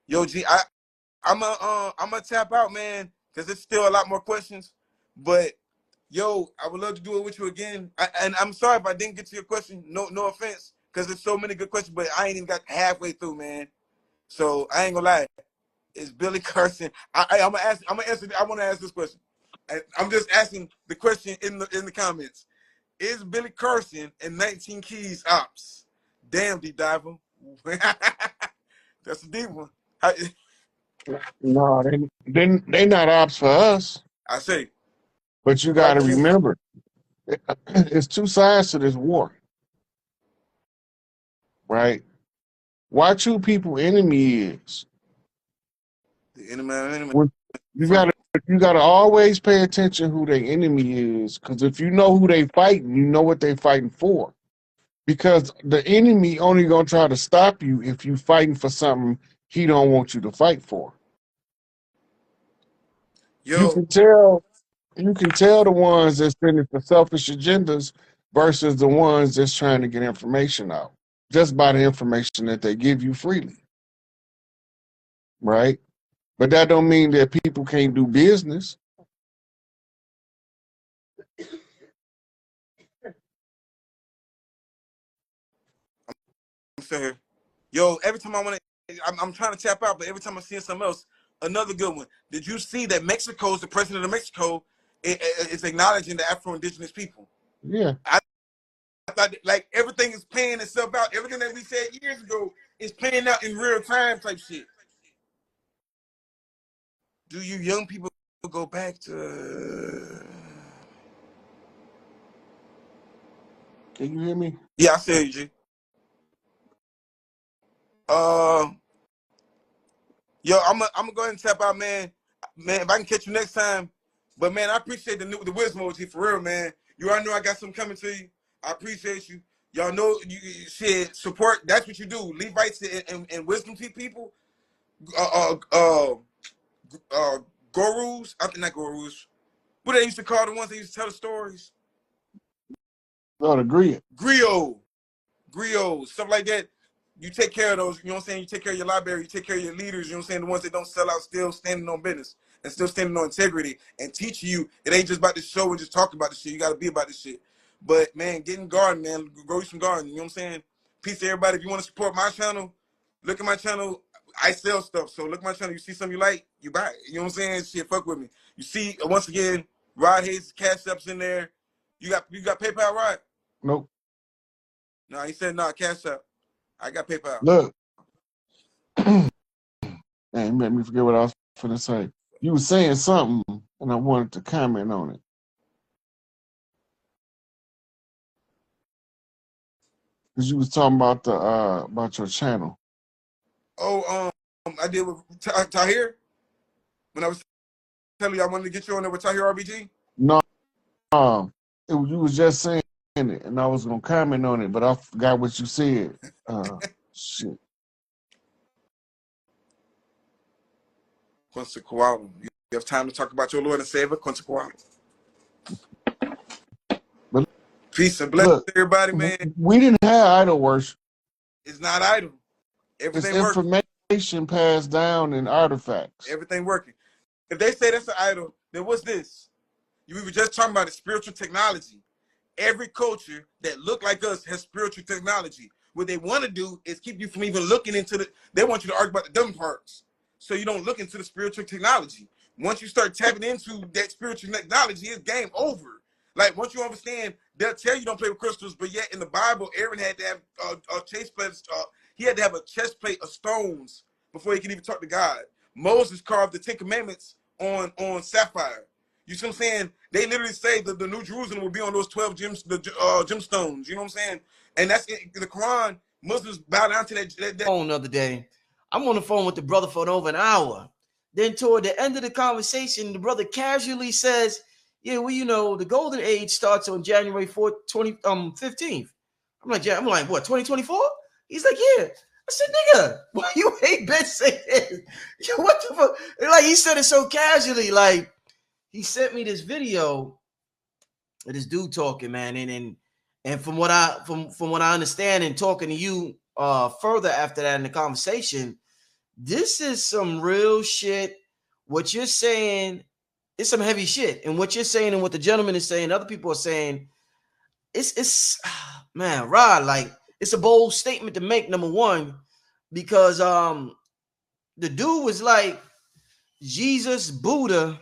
Yo, G, I'm gonna tap out, man, because there's still a lot more questions. But yo, I would love to do it with you again. And I'm sorry if I didn't get to your question. No offense, because there's so many good questions, but I ain't even got halfway through, man. So I ain't gonna lie. Is Billy Carson? I'm gonna ask. I'm gonna answer. I want to ask this question. I'm just asking the question in the comments. Is Billy Carson and 19 Keys ops? Damn, deep diver. That's a deep one. No, they not ops for us. I say, But you got to remember, it's two sides to this war, right? Why two people enemy is. The enemy. You gotta always pay attention who their enemy is, because if you know who they fighting, you know what they fighting for. Because the enemy only gonna try to stop you if you fighting for something he don't want you to fight for. Yo, You can tell the ones that's sending for selfish agendas versus the ones that's trying to get information out just by the information that they give you freely, right? But that don't mean that people can't do business. I'm still here. Yo, every time I'm trying to tap out, but every time I see something else, another good one. Did you see that Mexico's the president of Mexico is acknowledging the Afro-Indigenous people? Yeah. I thought like everything is playing itself out. Everything that we said years ago is playing out in real time type shit. Do you young people go back to? Can you hear me? Yeah, I said, G. Yo, I'm gonna go ahead and tap out, man. Man, if I can catch you next time. But man, I appreciate the wisdom emoji for real, man. You already know I got something coming to you. I appreciate you. Y'all know you shit support. That's what you do. Levites and wisdom people. Gurus. I think not gurus. What they used to call the ones that used to tell the stories. No, agree. Griots, stuff like that. You take care of those, you know what I'm saying? You take care of your library, you take care of your leaders, you know what I'm saying? The ones that don't sell out, still standing on business and still standing on integrity and teach you it ain't just about the show and just talking about the shit. You got to be about this shit. But man, get in garden, man. Grow some garden, you know what I'm saying? Peace to everybody. If you want to support my channel, look at my channel. I sell stuff. So look at my channel. You see something you like, you buy it. You know what I'm saying? Shit, fuck with me. You see, once again, Rod Hayes, CASHAPP's in there. You got PayPal, Rod? Nope. No, he said no, CASHAPP. I got PayPal. Look. Man, you made me forget what I was going to say. You were saying something, and I wanted to comment on it. Because you was talking about your channel. Oh, I did with Tahir when I was telling you I wanted to get you on there with Tahir RBG. No, you was just saying it, and I was gonna comment on it, but I forgot what you said. Shit. Quetzalcoatl. You have time to talk about your Lord and Savior, Quetzalcoatl. But peace and blessings to everybody, man. We didn't have idol worship. It's not idle. Everything it's information passed down in artifacts. Everything working. If they say that's an idol, then what's this? We were just talking about the spiritual technology. Every culture that look like us has spiritual technology. What they want to do is keep you from even looking into the. They want you to argue about the dumb parts, so you don't look into the spiritual technology. Once you start tapping into that spiritual technology, it's game over. Like once you understand, they'll tell you don't play with crystals, but yet in the Bible, Aaron had to have a chest plate. He had to have a chest plate of stones before he could even talk to God. Moses carved the 10 Commandments on sapphire. You see what I'm saying? They literally say that the New Jerusalem will be on those 12 gemstones. You know what I'm saying? And that's it. The Quran. Muslims bow down to that. Phone the other day. I'm on the phone with the brother for over an hour. Then toward the end of the conversation, the brother casually says, "Yeah, well, you know, the golden age starts on January 4th, 15th." I'm like, what, 2024? He's like, yeah. I said, nigga, why you ain't been saying this? What the fuck? Like, he said it so casually. Like, he sent me this video of this dude talking, man, and from what I understand and talking to you further after that in the conversation, This is some real shit. What you're saying is some heavy shit. And what you're saying and what the gentleman is saying, other people are saying, it's man, Rod, like it's a bold statement to make, number one, because the dude was like Jesus, Buddha,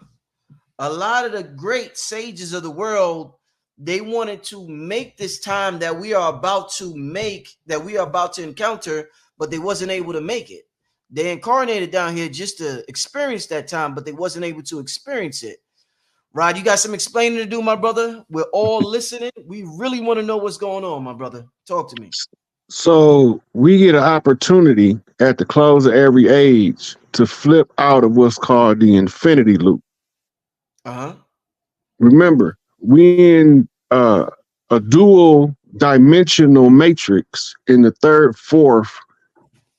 a lot of the great sages of the world, they wanted to make this time that we are about to encounter, but they wasn't able to make it. They incarnated down here just to experience that time, but they wasn't able to experience it. Rod, you got some explaining to do, my brother. We're all listening. We really want to know what's going on, my brother. Talk to me. So we get an opportunity at the close of every age to flip out of what's called the infinity loop. Remember, we in a dual dimensional matrix in the third, fourth.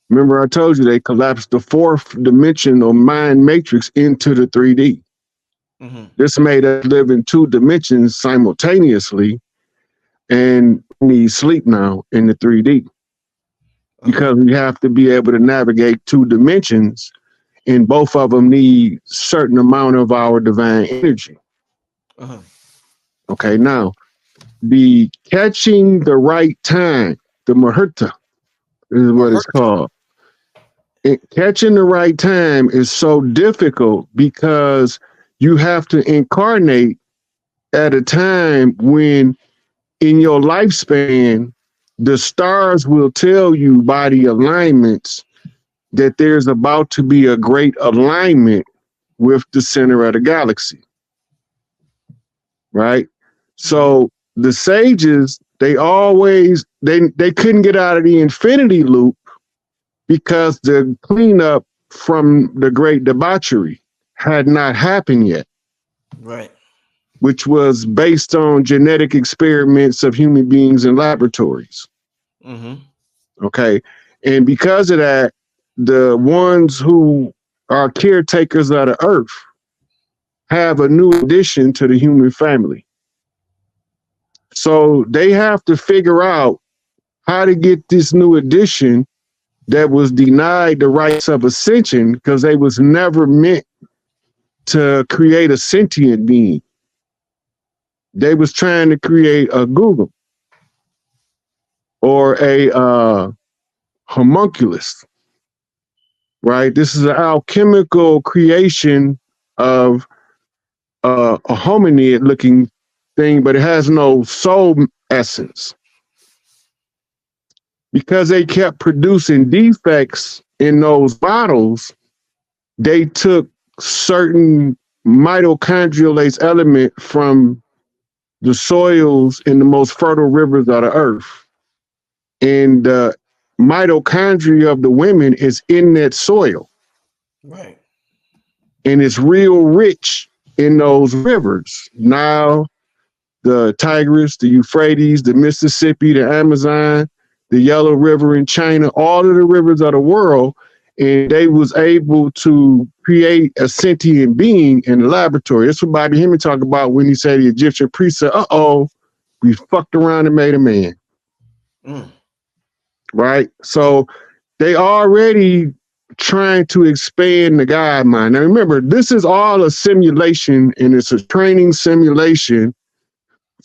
Remember, I told you they collapsed the fourth dimensional mind matrix into the 3D. This made us live in two dimensions simultaneously, and need sleep now in the 3D because we have to be able to navigate two dimensions, and both of them need certain amount of our divine energy. Okay, now the catching the right time, the muhurta is what it's called. Catching the right time is so difficult because you have to incarnate at a time when in your lifespan, the stars will tell you by the alignments that there's about to be a great alignment with the center of the galaxy. Right? So the sages, they couldn't get out of the infinity loop because the cleanup from the great debauchery had not happened yet. Right. Which was based on genetic experiments of human beings in laboratories. Okay. And because of that, the ones who are caretakers of the earth have a new addition to the human family. So they have to figure out how to get this new addition that was denied the rights of ascension because they was never meant to create a sentient being. They was trying to create a Google or a homunculus, right? This is an alchemical creation of a hominid looking thing, but it has no soul essence. Because they kept producing defects in those bottles, they took certain mitochondrial element from the soils in the most fertile rivers of the earth. And the mitochondria of the women is in that soil. Right. And it's real rich in those rivers. Now, the Tigris, the Euphrates, the Mississippi, the Amazon, the Yellow River in China, all of the rivers of the world. And they was able to create a sentient being in the laboratory. That's what Bobby Hemming talked about when he said the Egyptian priest said, we fucked around and made a man. Right? So they already trying to expand the God mind. Now remember, this is all a simulation, and it's a training simulation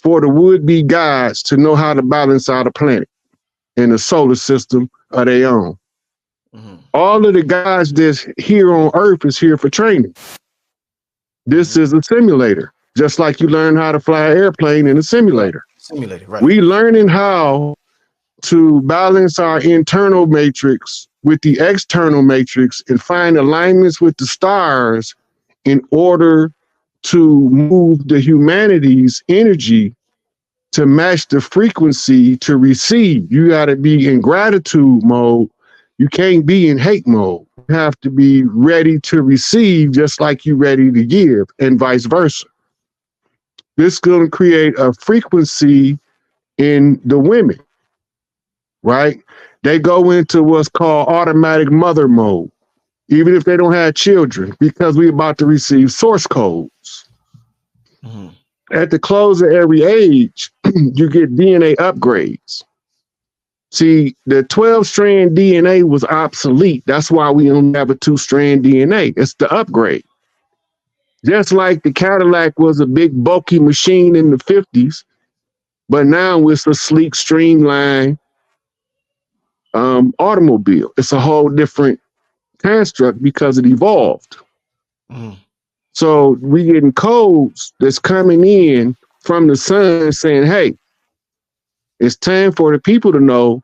for the would-be gods to know how to balance out a planet and a solar system of their own. All of the guys that's here on Earth is here for training. This is a simulator, just like you learn how to fly an airplane in a simulator. Right. We learning how to balance our internal matrix with the external matrix and find alignments with the stars in order to move the humanity's energy to match the frequency to receive. You got to be in gratitude mode. You can't be in hate mode. You have to be ready to receive just like you're ready to give, and vice versa. This is going to create a frequency in the women, right? They go into what's called automatic mother mode, even if they don't have children, because we're about to receive source codes. At the close of every age, you get DNA upgrades. See, the 12-strand DNA was obsolete. That's why we only have a 2-strand DNA. It's the upgrade. Just like the Cadillac was a big, bulky machine in the 50s, but now it's a sleek, streamlined automobile. It's a whole different construct because it evolved. Mm. So we getting codes that's coming in from the sun saying, hey, it's time for the people to know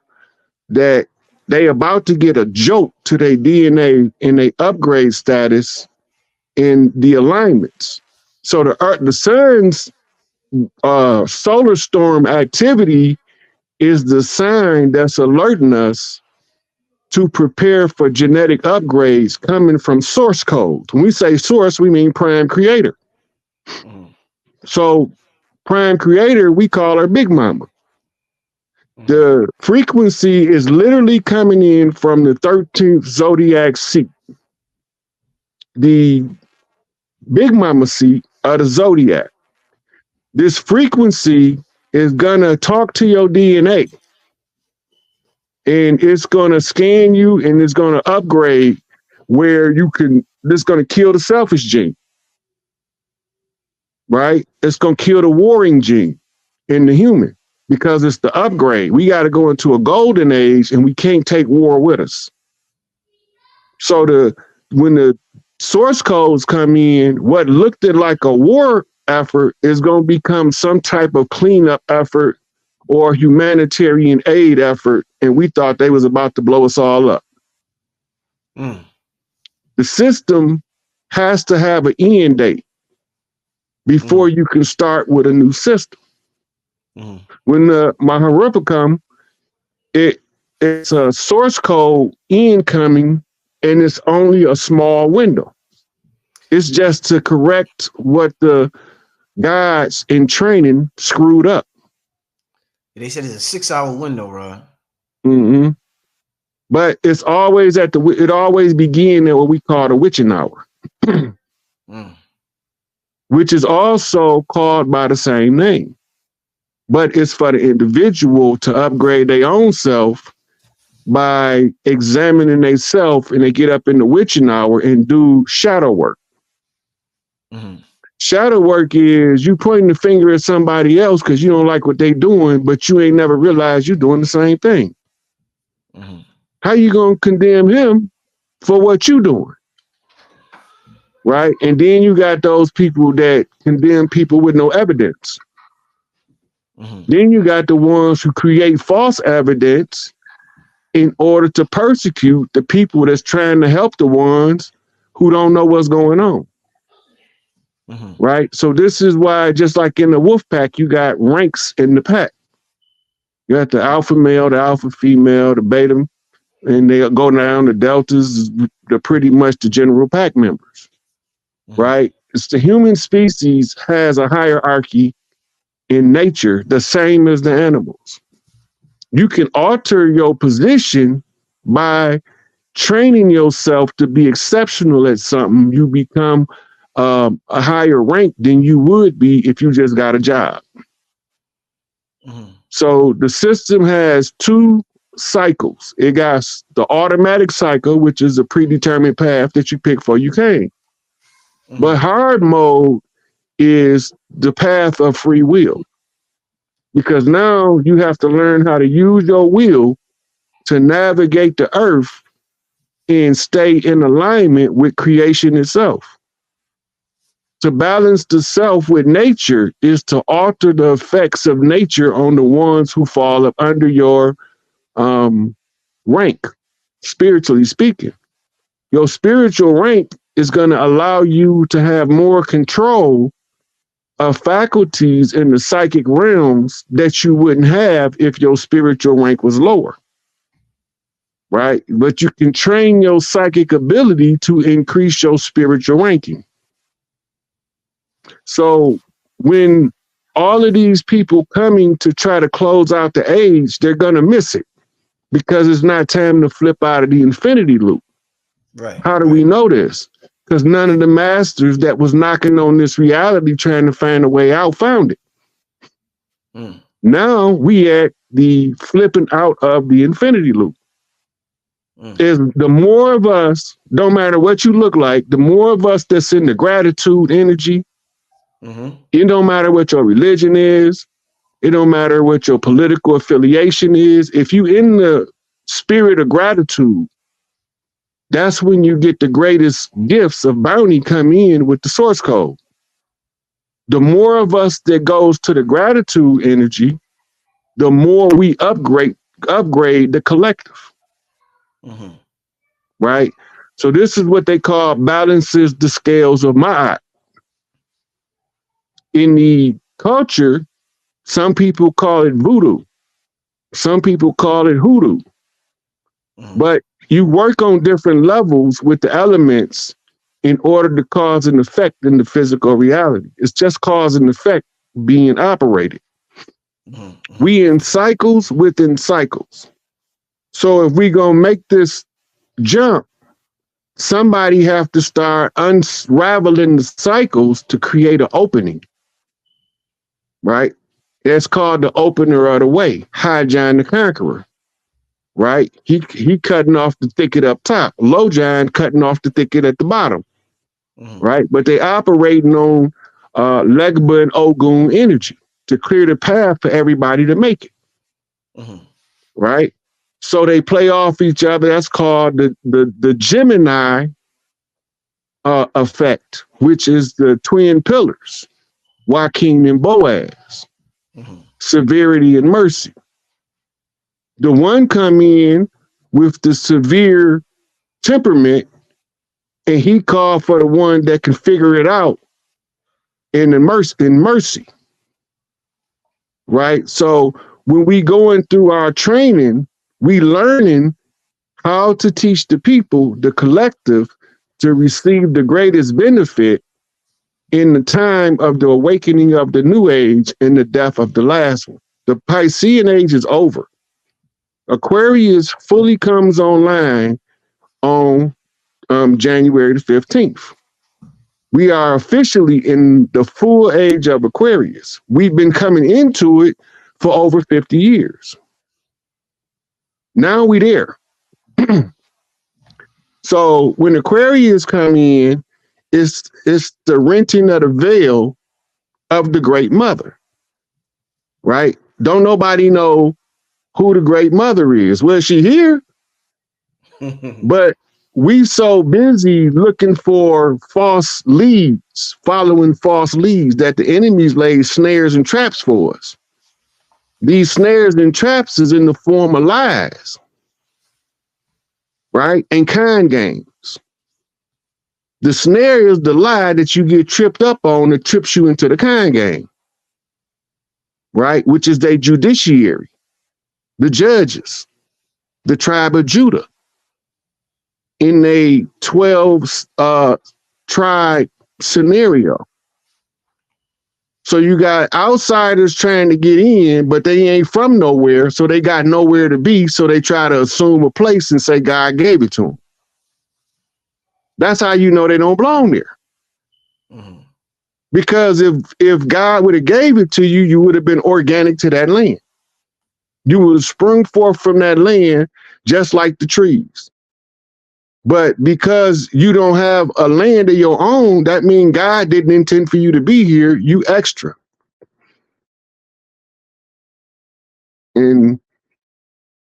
that they about to get a jolt to their DNA and they upgrade status in the alignments. So the sun's solar storm activity is the sign that's alerting us to prepare for genetic upgrades coming from source code. When we say source, we mean prime creator. Mm. So prime creator, we call her Big Mama. The frequency is literally coming in from the 13th zodiac seat, the Big Mama seat of the zodiac. This frequency is going to talk to your DNA and it's going to scan you and it's going to upgrade where you can, this is going to kill the selfish gene, right? It's going to kill the warring gene in the human because it's the upgrade. We got to go into a golden age and we can't take war with us. So when the source codes come in, what looked at like a war effort is going to become some type of cleanup effort or humanitarian aid effort, and we thought they was about to blow us all up. Mm. The system has to have an end date before you can start with a new system. Mm. When the Mahar come, it's a source code incoming, and it's only a small window. It's just to correct what the guys in training screwed up. They said it's a 6-hour window, Rod. Mm-hmm. But it's always it always begins at what we call the witching hour, which is also called by the same name. But it's for the individual to upgrade their own self by examining themselves, and they get up in the witching hour and do shadow work. Mm-hmm. Shadow work is you pointing the finger at somebody else because you don't like what they doing, but you ain't never realized you're doing the same thing. Mm-hmm. How you gonna condemn him for what you doing? Right? And then you got those people that condemn people with no evidence. Mm-hmm. Then you got the ones who create false evidence in order to persecute the people that's trying to help the ones who don't know what's going on. Mm-hmm. Right? So this is why, just like in the wolf pack, you got ranks in the pack. You got the alpha male, the alpha female, the beta, and they go down. The deltas, they're pretty much the general pack members. Mm-hmm. Right? It's the human species has a hierarchy in nature, the same as the animals. You can alter your position by training yourself to be exceptional at something. You become a higher rank than you would be if you just got a job. Mm-hmm. So the system has 2 cycles. It got the automatic cycle, which is a predetermined path that you pick for you came. Mm-hmm. But hard mode is the path of free will. Because now you have to learn how to use your will to navigate the earth and stay in alignment with creation itself. To balance the self with nature is to alter the effects of nature on the ones who fall up under your rank, spiritually speaking. Your spiritual rank is going to allow you to have more control of faculties in the psychic realms that you wouldn't have if your spiritual rank was lower. Right? But you can train your psychic ability to increase your spiritual ranking. So when all of these people coming to try to close out the age, they're going to miss it because it's not time to flip out of the infinity loop. Right. How do we know this? Because none of the masters that was knocking on this reality trying to find a way out found it. Now we at the flipping out of the infinity loop. Is the more of us, don't matter what you look like, the more of us that's in the gratitude energy, it don't matter what your religion is, it don't matter what your political affiliation is. If you in the spirit of gratitude, that's when you get the greatest gifts of bounty come in with the source code. The more of us that goes to the gratitude energy, the more we upgrade the collective. Right? So this is what they call balances the scales of Ma'at. In the culture, some people call it voodoo. Some people call it hoodoo. But you work on different levels with the elements in order to cause an effect in the physical reality. It's just cause and effect being operated. We in cycles within cycles. So if we gonna make this jump, somebody have to start unraveling the cycles to create an opening, right? That's called the opener of the way, High John the Conqueror, right? He cutting off the thicket up top, Low John cutting off the thicket at the bottom, right? But they operating on Legba and Ogun energy to clear the path for everybody to make it, right? So they play off each other. That's called the Gemini effect, which is the twin pillars, Joaquin and Boaz, severity and mercy. The one come in with the severe temperament, and he called for the one that can figure it out in mercy. Right? So when we going through our training, we learning how to teach the people, the collective, to receive the greatest benefit in the time of the awakening of the new age and the death of the last one. The Piscean age is over. Aquarius fully comes online on January the 15th. We are officially in the full age of Aquarius. We've been coming into it for over 50 years. Now we there. So when Aquarius come in, it's the renting of the veil of the Great Mother, right? Don't nobody know who the Great Mother is. Well, she here, but we so busy looking for false leads, following false leads, that the enemies lay snares and traps for us. These snares and traps is in the form of lies, right? And con games. The snare is the lie that you get tripped up on that trips you into the con game, right? Which is their judiciary, the judges, the tribe of Judah, in a 12 tribe scenario. So you got outsiders trying to get in, but they ain't from nowhere, so they got nowhere to be, so they try to assume a place and say God gave it to them. That's how you know they don't belong there. Because if God would have gave it to you, you would have been organic to that land. You would have sprung forth from that land just like the trees. But because you don't have a land of your own, that means God didn't intend for you to be here. You extra. And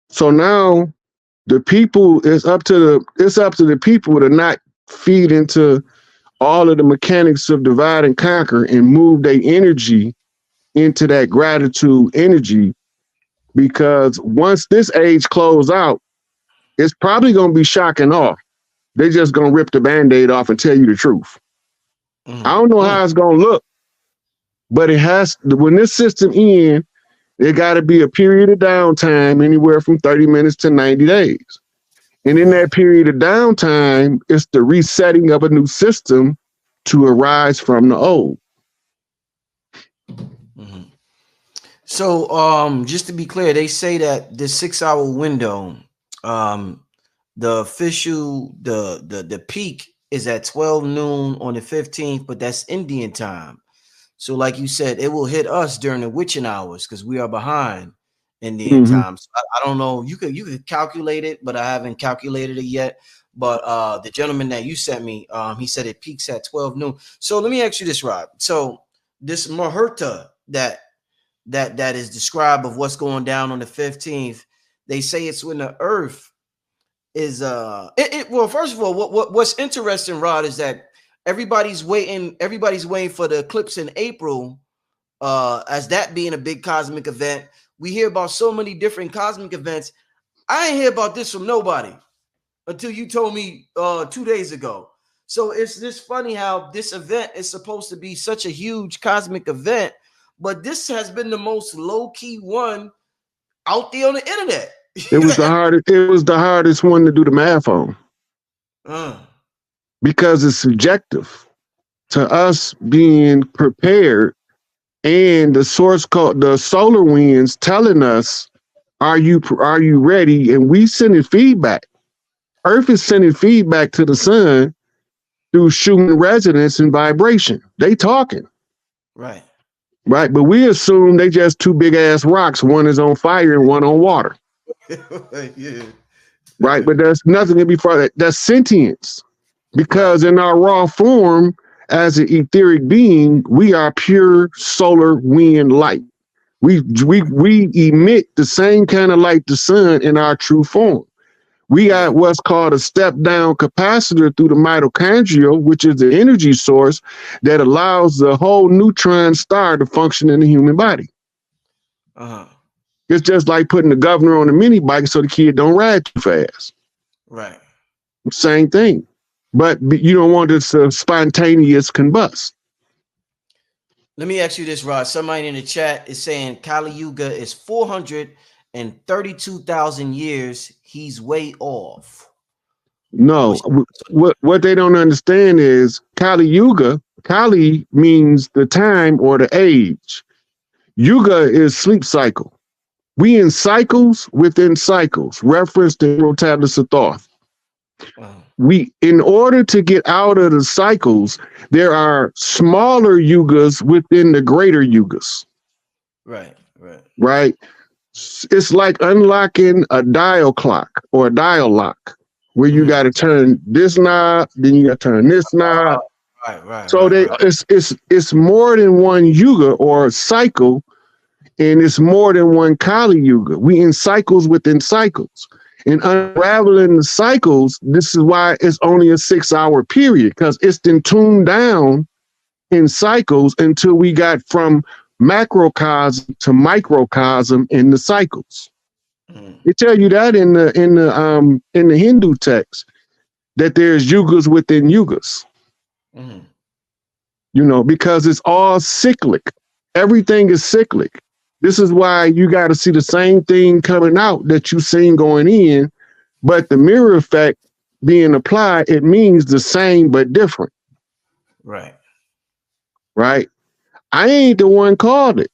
so now the people, it's up to the people to not feed into all of the mechanics of divide and conquer and move their energy into that gratitude energy, because once this age close out, it's probably going to be shocking off. They're just going to rip the Band-Aid off and tell you the truth. I don't know how it's going to look, but it has, when this system ends, there got to be a period of downtime, anywhere from 30 minutes to 90 days. And in that period of downtime, it's the resetting of a new system to arise from the old. So just to be clear, they say that the 6-hour window, the official, the peak is at 12 noon on the 15th, but that's Indian time. So, like you said, it will hit us during the witching hours because we are behind in the end Mm-hmm. times. I don't know. You could calculate it, but I haven't calculated it yet. But the gentleman that you sent me, he said it peaks at 12 noon. So let me ask you this, Rob. So this Mahurta that is described of what's going down on the 15th, they say it's when the earth is well, first of all, what's interesting, Rod, is that everybody's waiting for the eclipse in April, as that being a big cosmic event. We hear about so many different cosmic events. I ain't hear about this from nobody until you told me 2 days ago. So it's just funny how this event is supposed to be such a huge cosmic event, but this has been the most low-key one out there on the internet. It was the hardest. It was the hardest one to do the math on because it's subjective to us being prepared, and the source code, the solar winds, telling us, "Are you ready?" And we sending feedback. Earth is sending feedback to the sun through Schumann resonance and vibration. They talking, right? But we assume they just two big ass rocks. One is on fire and one on water. Yeah. Right, but there's nothing to be further. That's sentience, because in our raw form, as an etheric being, we are pure solar wind light. We emit the same kind of light the sun in our true form. We got what's called a step down capacitor through the mitochondria, which is the energy source that allows the whole neutron star to function in the human body. It's just like putting the governor on a mini bike so the kid don't ride too fast. Right. Same thing. But you don't want this spontaneous combust. Let me ask you this, Rod. Somebody in the chat is saying Kali Yuga is 432,000 years. He's way off. No, what they don't understand is Kali Yuga. Kali means the time or the age. Yuga is sleep cycle. We in cycles within cycles. Reference the tablets of Thoth. We, in order to get out of the cycles, there are smaller yugas within the greater yugas. Right. It's like unlocking a dial clock or a dial lock, where you got to turn this knob, then you got to turn this knob. Right. So it's more than one yuga or cycle, and it's more than one Kali Yuga. We in cycles within cycles. And unraveling the cycles, this is why it's only a 6-hour period, because it's been tuned down in cycles until we got from macrocosm to microcosm in the cycles. They tell you that in the Hindu text, that there's yugas within yugas. You know, because it's all cyclic. Everything is cyclic. This is why you got to see the same thing coming out that you seen going in, but the mirror effect being applied, it means the same but different. Right. I ain't the one called it.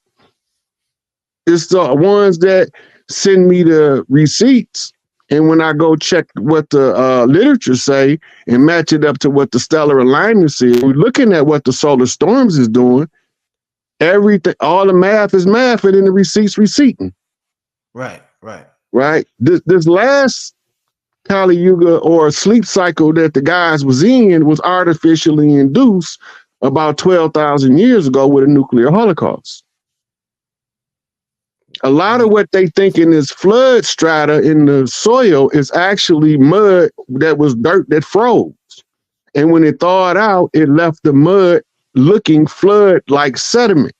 It's the ones that send me the receipts, and when I go check what the literature say and match it up to what the stellar alignment says, we're looking at what the solar storms is doing. Everything, all the math is math, and then the receipts receipting. Right. This last Kali Yuga or sleep cycle that the guys was in was artificially induced about 12,000 years ago with a nuclear holocaust. A lot of what they thinking is flood strata in the soil is actually mud that was dirt that froze. And when it thawed out, it left the mud looking flood-like sediment,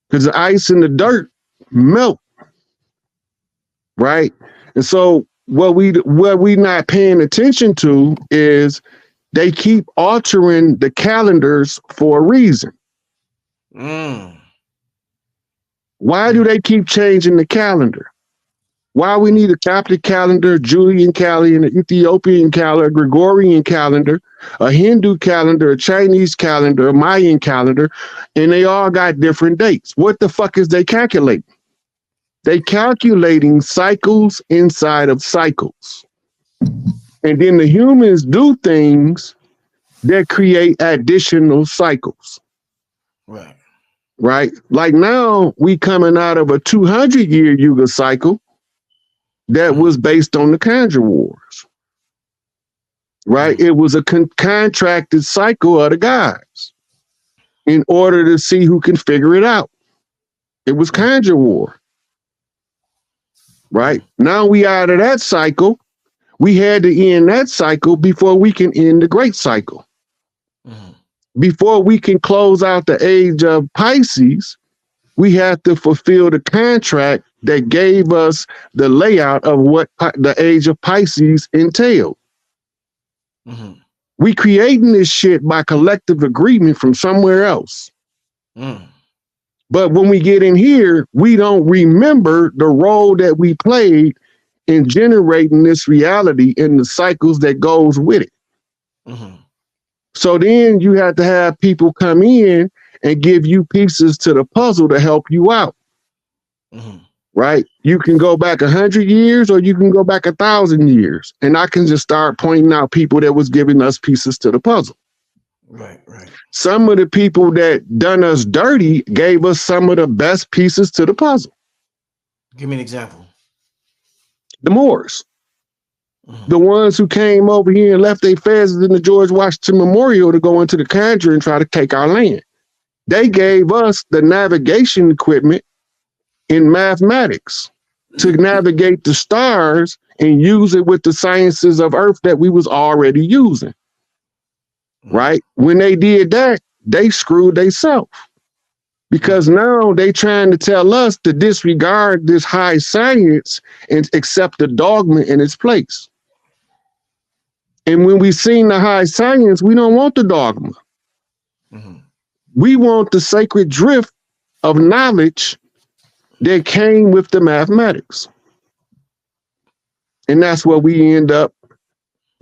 because the ice and the dirt melt, right? And so what we not paying attention to is they keep altering the calendars for a reason. Why do they keep changing the calendar? Why we need a Coptic calendar, Julian calendar, an Ethiopian calendar, Gregorian calendar, a Hindu calendar, a Chinese calendar, a Mayan calendar, and they all got different dates. What the fuck is they calculating? They calculating cycles inside of cycles. And then the humans do things that create additional cycles. Right. Right? Like now, we coming out of a 200-year Yuga cycle that was based on the Conjure Wars. Right? It was a contracted cycle of the gods in order to see who can figure it out. It was Conjure War. Right? Now we out of that cycle. We had to end that cycle before we can end the great cycle. Before we can close out the age of Pisces, we have to fulfill the contract that gave us the layout of what the age of Pisces entailed. We creating this shit by collective agreement from somewhere else. But when we get in here, we don't remember the role that we played in generating this reality and the cycles that goes with it. So then you have to have people come in and give you pieces to the puzzle to help you out. Right? You can go back 100 years or you can go back 1,000 years. And I can just start pointing out people that was giving us pieces to the puzzle. Right, right. Some of the people that done us dirty gave us some of the best pieces to the puzzle. Give me an example. The Moors. The ones who came over here and left their pheasants in the George Washington Memorial to go into the country and try to take our land. They gave us the navigation equipment in mathematics to navigate the stars and use it with the sciences of Earth that we was already using. Right? When they did that, they screwed themselves. Because now they trying to tell us to disregard this high science and accept the dogma in its place. And when we seen the high science, we don't want the dogma. We want the sacred drift of knowledge that came with the mathematics. And that's what we end up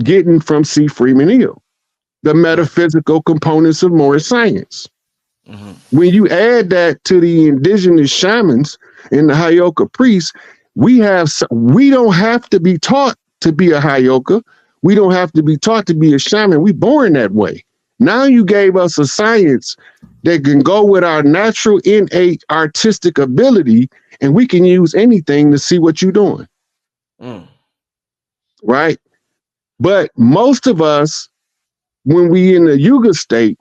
getting from C. Freeman Hill, the metaphysical components of Moorish science. When you add that to the indigenous shamans and the Hayoka priests, we don't have to be taught to be a Hayoka. We don't have to be taught to be a shaman. We born that way. Now you gave us a science that can go with our natural innate artistic ability, and we can use anything to see what you're doing. Right? But most of us, when we in the Yuga state,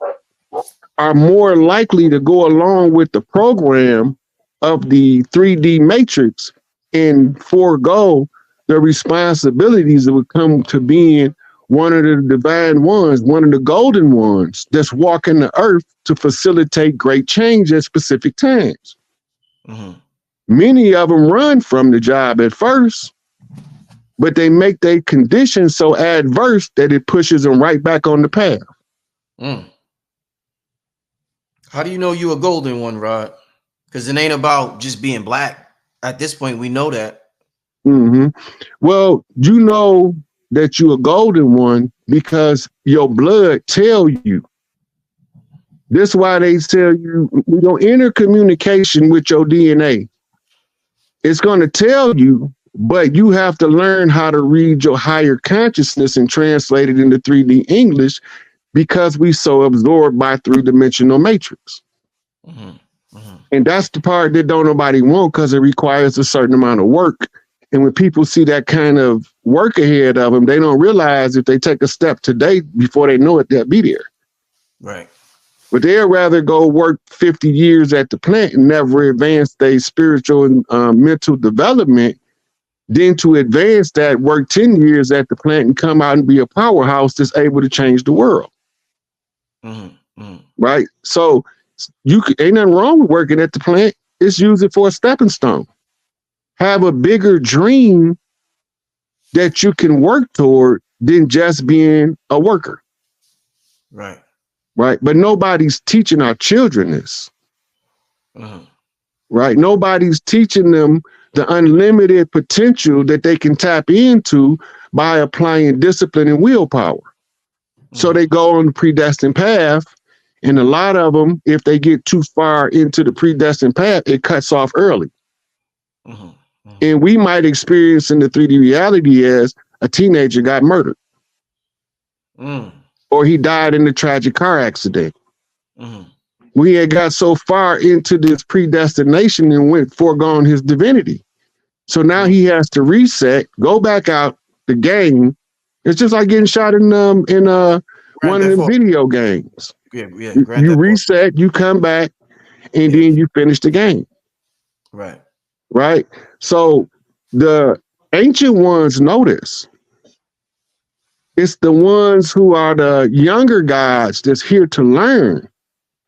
are more likely to go along with the program of the 3D matrix and forego the responsibilities that would come to being one of the divine ones, one of the golden ones that's walking the earth to facilitate great change at specific times. Many of them run from the job at first, but they make their conditions so adverse that it pushes them right back on the path. How do you know you a golden one, Rod? Because it ain't about just being black. At this point, we know that. Well, you know that you're a golden one because your blood tell you. This is why they tell you, we don't enter communication with your DNA. It's going to tell you, but you have to learn how to read your higher consciousness and translate it into 3D English because we so absorbed by three-dimensional matrix. And that's the part that don't nobody want because it requires a certain amount of work. And when people see that kind of work ahead of them, they don't realize if they take a step today, before they know it, they'll be there. Right. But they'd rather go work 50 years at the plant and never advance their spiritual and mental development than to advance that, work 10 years at the plant and come out and be a powerhouse that's able to change the world. Right? So ain't nothing wrong with working at the plant. It's use it for a stepping stone. Have a bigger dream that you can work toward than just being a worker. Right. Right. But nobody's teaching our children this. Right. Nobody's teaching them the unlimited potential that they can tap into by applying discipline and willpower. So they go on the predestined path. And a lot of them, if they get too far into the predestined path, it cuts off early. And we might experience in the 3D reality as a teenager got murdered. Or he died in a tragic car accident. We had got so far into this predestination and went foregone his divinity. So now he has to reset, go back out the game. It's just like getting shot in one of them video games. Yeah. You reset, you come back, and then you finish the game. Right. Right. So the ancient ones know this. It's the ones who are the younger gods that's here to learn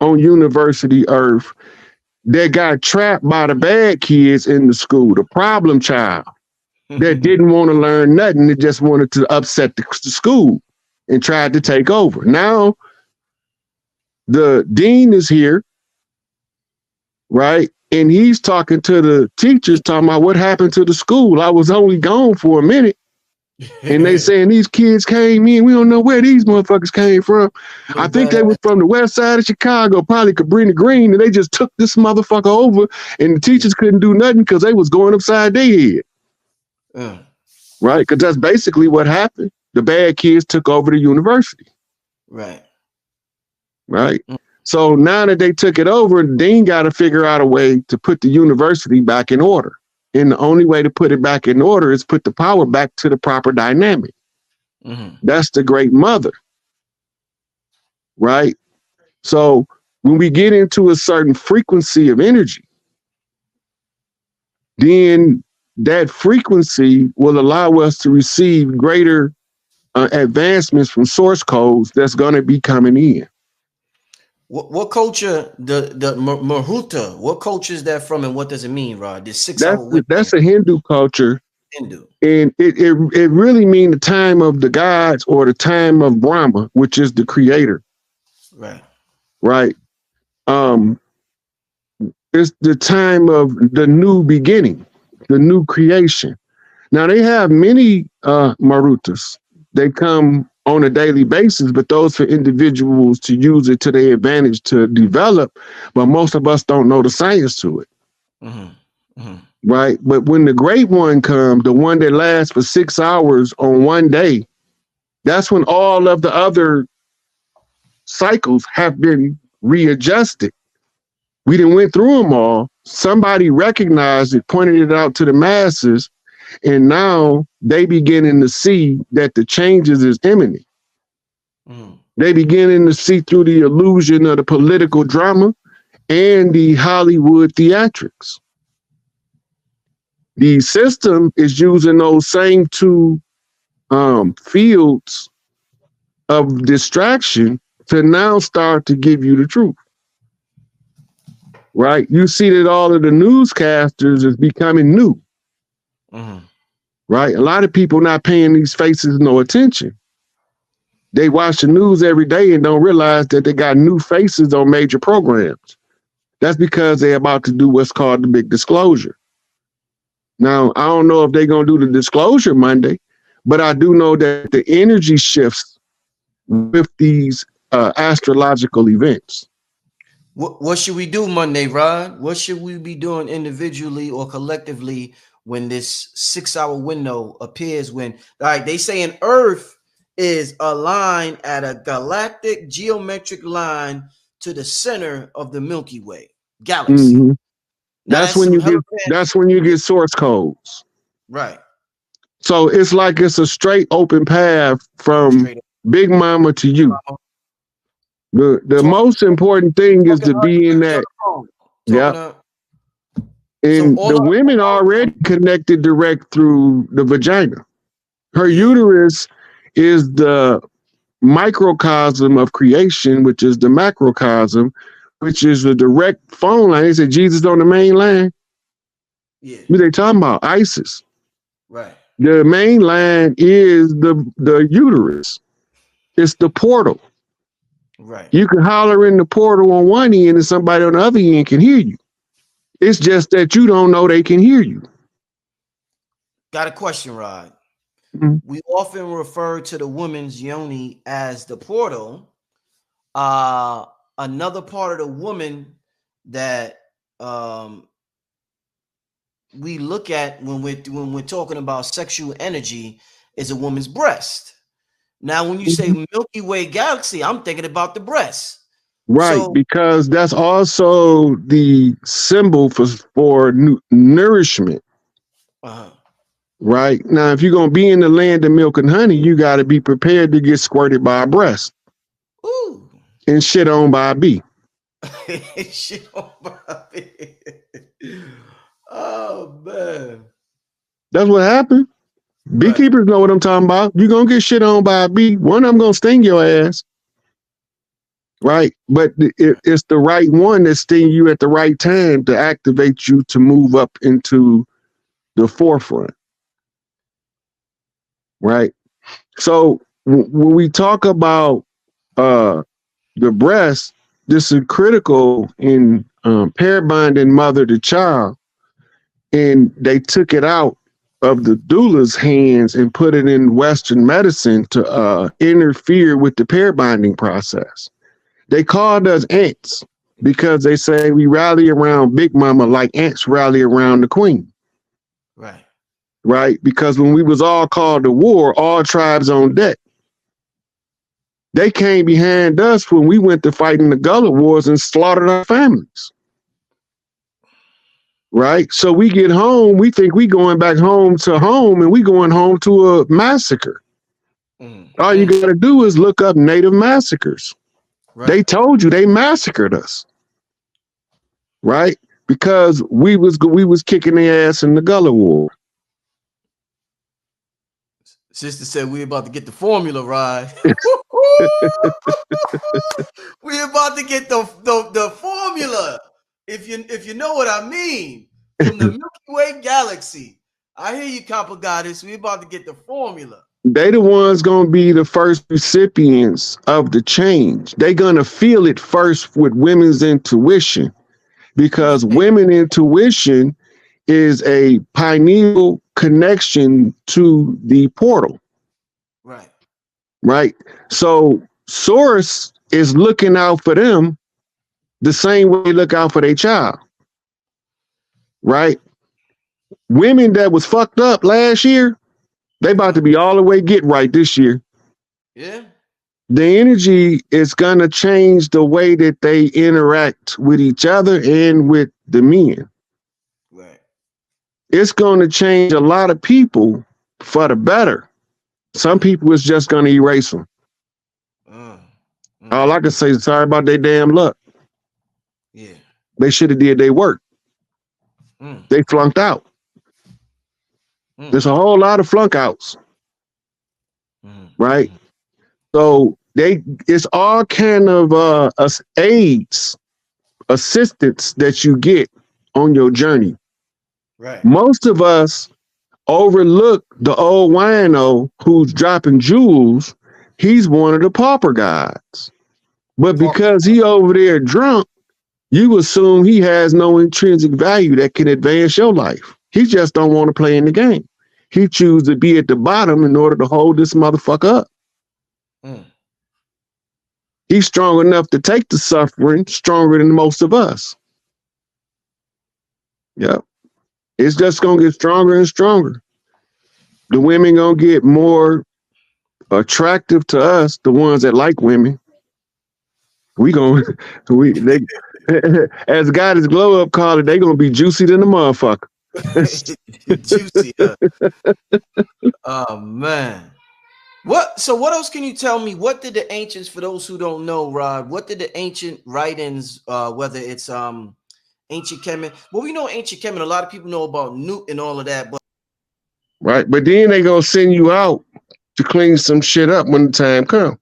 on University Earth that got trapped by the bad kids in the school, the problem child that didn't want to learn nothing. They just wanted to upset the school and tried to take over. Now the dean is here, right? And he's talking to the teachers, talking about what happened to the school. I was only gone for a minute. And they saying these kids came in. We don't know where these motherfuckers came from. I think they was from the west side of Chicago, probably Cabrini Green, and they just took this motherfucker over, and the teachers couldn't do nothing because they was going upside their head. Right? Because that's basically what happened. The bad kids took over the university. Right. Right? So now that they took it over, the dean got to figure out a way to put the university back in order. And the only way to put it back in order is put the power back to the proper dynamic. That's the great mother. Right? So when we get into a certain frequency of energy, then that frequency will allow us to receive greater advancements from source codes that's going to be coming in. What culture, the Mahuta, what culture is that from and what does it mean, Rod? This 6 hour window. That's a Hindu culture. Hindu. And it really means the time of the gods or the time of Brahma, which is the creator. Right. Right. It's the time of the new beginning, the new creation. Now they have many Marutas. They come on a daily basis, but those for individuals to use it to their advantage to develop. But most of us don't know the science to it. Right. But when the great one comes, the one that lasts for 6 hours on one day, that's when all of the other cycles have been readjusted. We done went through them all. Somebody recognized it, pointed it out to the masses, and now they beginning to see that the changes is imminent. They beginning to see through the illusion of the political drama and the Hollywood theatrics. The system is using those same two fields of distraction to now start to give you the truth. Right? You see that all of the newscasters is becoming new. Right? A lot of people not paying these faces no attention. They watch the news every day and don't realize that they got new faces on major programs. That's because they're about to do what's called the big disclosure. Now, I don't know if they're going to do the disclosure Monday, but I do know that the energy shifts with these astrological events. What should we do Monday, Rod? What should we be doing individually or collectively when this 6 hour window appears? When, like they say, in Earth is aligned at a galactic geometric line to the center of the Milky Way galaxy. That's when you get source codes. Right. So it's like it's a straight open path from Big Mama to you. The most important thing is to be in that. Yeah. And the women already connected direct through the vagina. Her uterus is the microcosm of creation, which is the macrocosm, which is the direct phone line. They said Jesus on the main line. Yeah. What they talking about? ISIS. Right. The main line is the uterus. It's the portal. Right. You can holler in the portal on one end and somebody on the other end can hear you. It's just that you don't know they can hear you. Got a question, Rod. We often refer to the woman's yoni as the portal. Another part of the woman that we look at when we're talking about sexual energy is a woman's breast. Now, when you say Milky Way galaxy, I'm thinking about the breast. Right, So, because that's also the symbol for nourishment. Right now, if you're gonna be in the land of milk and honey, you got to be prepared to get squirted by a breast. ooh, And shit on by a bee. shit on Bobby. Oh man, That's what happened. right. Beekeepers know what I'm talking about. You're gonna get shit on by a bee. One of them gonna sting your ass. Right. But it's the right one that sting you at the right time to activate you to move up into the forefront. Right. So when we talk about the breast, this is critical in pair bonding mother to child. And they took it out of the doula's hands and put it in Western medicine to interfere with the pair bonding process. They called us ants because they say we rally around Big Mama like ants rally around the queen. Right. Right? Because when we was all called to war, all tribes on deck. They came behind us when we went to fight in the Gullah Wars and slaughtered our families. Right? So we get home, we think we going back home, and we going home to a massacre. All you got to do is look up Native massacres. Right. They told you they massacred us. Right? Because we was kicking their ass in the Gullah War. Sister said we about to get the formula right. We about to get the formula. If you know what I mean, from the Milky Way galaxy. I hear you, Copper Goddess. We about to get the formula. They the ones gonna be the first recipients of the change. They gonna feel it first with women's intuition, because women intuition is a pineal connection to the portal. Right. Right. So Source is looking out for them the same way they look out for their child. Right. Women that was fucked up last year, they about to be all the way get right this year. Yeah. The energy is gonna change the way that they interact with each other and with the men. Right. It's gonna change a lot of people for the better. Some people is just gonna erase them. All I can say is sorry about their damn luck. Yeah. They should have did their work. They flunked out. There's a whole lot of flunk outs. Right? So it's all kind of aids, assistance that you get on your journey. Right. Most of us overlook the old wino who's dropping jewels. He's one of the pauper gods. But because he over there drunk, you assume he has no intrinsic value that can advance your life. He just don't want to play in the game. He chooses to be at the bottom in order to hold this motherfucker up. He's strong enough to take the suffering, stronger than most of us. Yep. It's just going to get stronger and stronger. The women going to get more attractive to us, the ones that like women. As Goddess Glow Up called it, they gonna be juicy than the motherfucker. Juicy. Oh man. So what else can you tell me? What did the ancients, for those who don't know, Rod, what did the ancient writings, whether it's ancient Kemet? Well, we know ancient Kemet, a lot of people know about Newt and all of that, but right, but then they gonna send you out to clean some shit up when the time comes.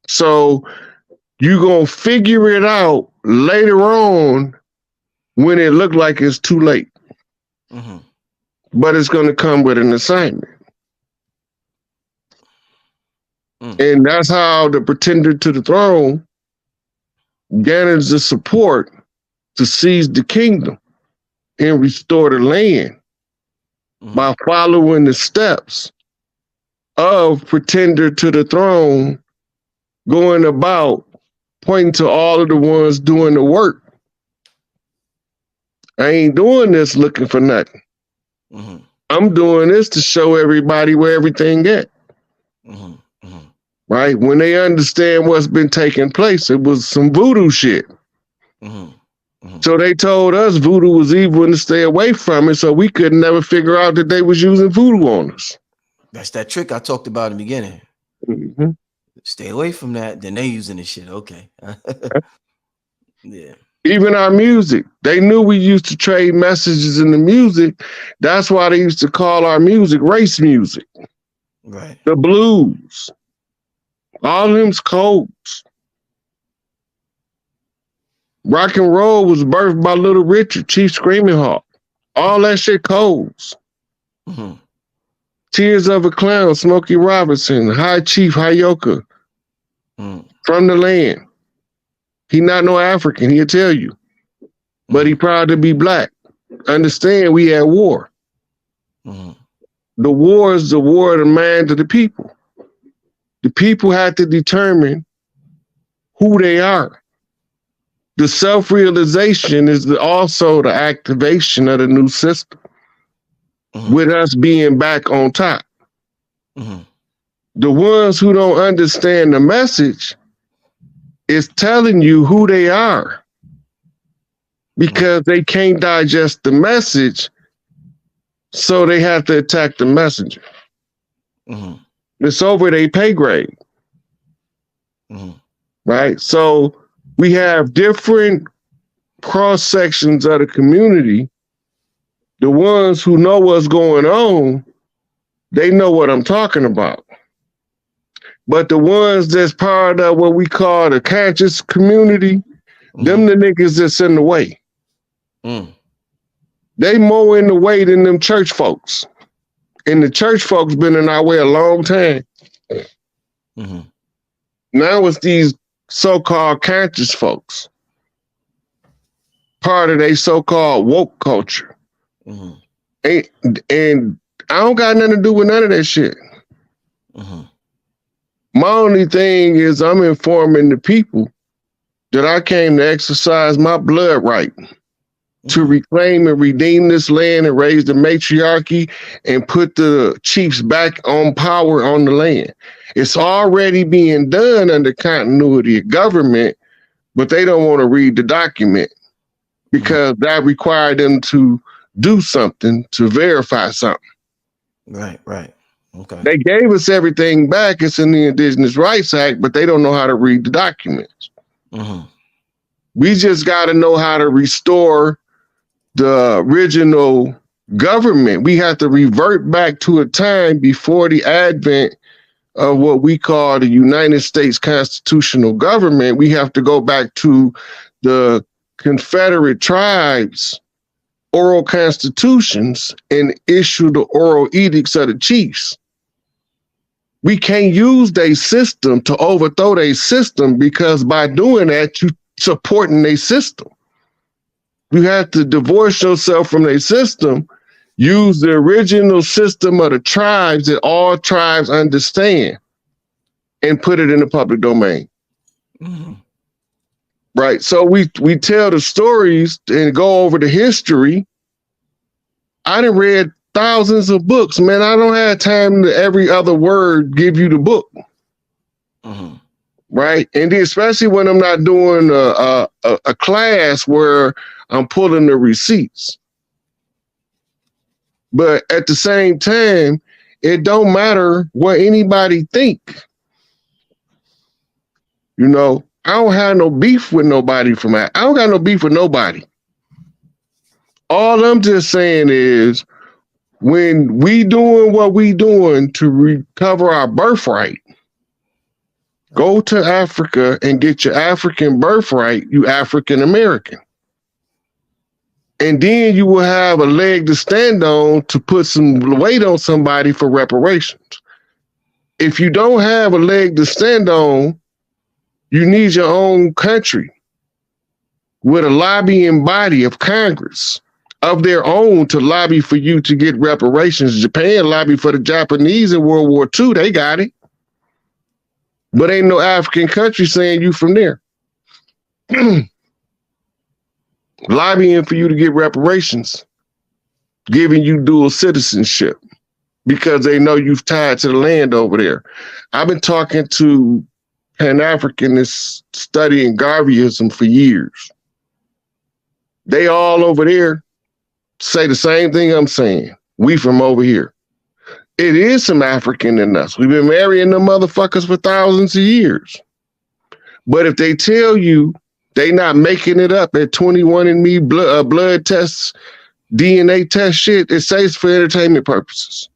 So you gonna figure it out later on when it look like it's too late. But it's gonna come with an assignment. And that's how the pretender to the throne gathers the support to seize the kingdom and restore the land by following the steps of pretender to the throne, going about pointing to all of the ones doing the work. I ain't doing this looking for nothing. I'm doing this to show everybody where everything at. right? When they understand what's been taking place, it was some voodoo shit. So they told us voodoo was evil and to stay away from it, so we could never figure out that they was using voodoo on us. That's that trick I talked about in the beginning. Mm-hmm. Stay away from that. Then they using this shit. Okay. Yeah. Even our music, they knew we used to trade messages in the music. That's why they used to call our music race music. Right. The blues, all them's codes. Rock and roll was birthed by Little Richard, Chief Screaming Hawk. All that shit codes. Tears of a Clown, Smokey Robinson, High Chief Hayoka, From the Land. He not no African, he'll tell you. But he proud to be black. Understand we at war. The war is the war of the mind of the people. The people have to determine who they are. The self-realization is also the activation of the new system, with us being back on top. The ones who don't understand the message is telling you who they are because they can't digest the message, so they have to attack the messenger. It's over their pay grade. Right? So we have different cross sections of the community. The ones who know what's going on, they know what I'm talking about. But the ones that's part of what we call the conscious community, them the niggas that's in the way. They more in the way than them church folks. And the church folks been in our way a long time. Now it's these so-called conscious folks, part of their so-called woke culture. And I don't got nothing to do with none of that shit. My only thing is I'm informing the people that I came to exercise my blood right to reclaim and redeem this land and raise the matriarchy and put the chiefs back on power on the land. It's already being done under continuity of government, but they don't want to read the document because that required them to do something to verify something. Right. Okay. They gave us everything back. It's in the Indigenous Rights Act, but they don't know how to read the documents. We just got to know how to restore the original government. We have to revert back to a time before the advent of what we call the United States constitutional government. We have to go back to the Confederate tribes' oral constitutions and issue the oral edicts of the chiefs. We can't use their system to overthrow their system, because by doing that, you supporting their system. You have to divorce yourself from their system, use the original system of the tribes that all tribes understand, and put it in the public domain. Right? So we tell the stories and go over the history. I done read thousands of books, man. I don't have time to every other word give you the book. Right? And then especially when I'm not doing a class where I'm pulling the receipts. But at the same time, it don't matter what anybody think. You know, I don't have no beef with nobody from that. I don't got no beef with nobody. All I'm just saying is, when we doing what we doing to recover our birthright, go to Africa and get your African birthright, you African American. And then you will have a leg to stand on to put some weight on somebody for reparations. If you don't have a leg to stand on, you need your own country with a lobbying body of Congress of their own to lobby for you to get reparations. Japan lobbied for the Japanese in World War II. They got it. But ain't no African country saying you from there. Lobbying for you to get reparations, giving you dual citizenship. because they know you've tied to the land over there. I've been talking to Pan-Africanists studying Garveyism for years. They all over there say the same thing I'm saying. We from over here. It is some African in us. We've been marrying them motherfuckers for thousands of years. But if they tell you they not making it up at 21andMe blood tests, DNA test shit, it says for entertainment purposes.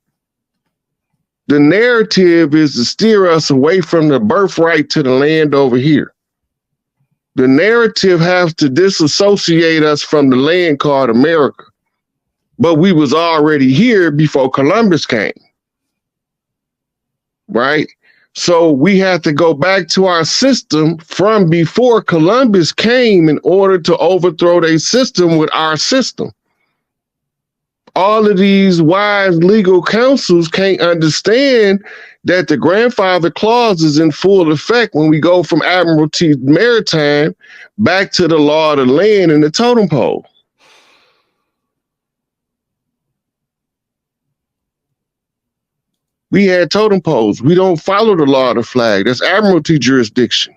The narrative is to steer us away from the birthright to the land over here. The narrative has to disassociate us from the land called America. But we was already here before Columbus came. Right? So we had to go back to our system from before Columbus came in order to overthrow their system with our system. All of these wise legal counsels can't understand that the grandfather clause is in full effect when we go from Admiralty Maritime back to the law of the land and the totem pole. We had totem poles. We don't follow the law of the flag. That's Admiralty jurisdiction.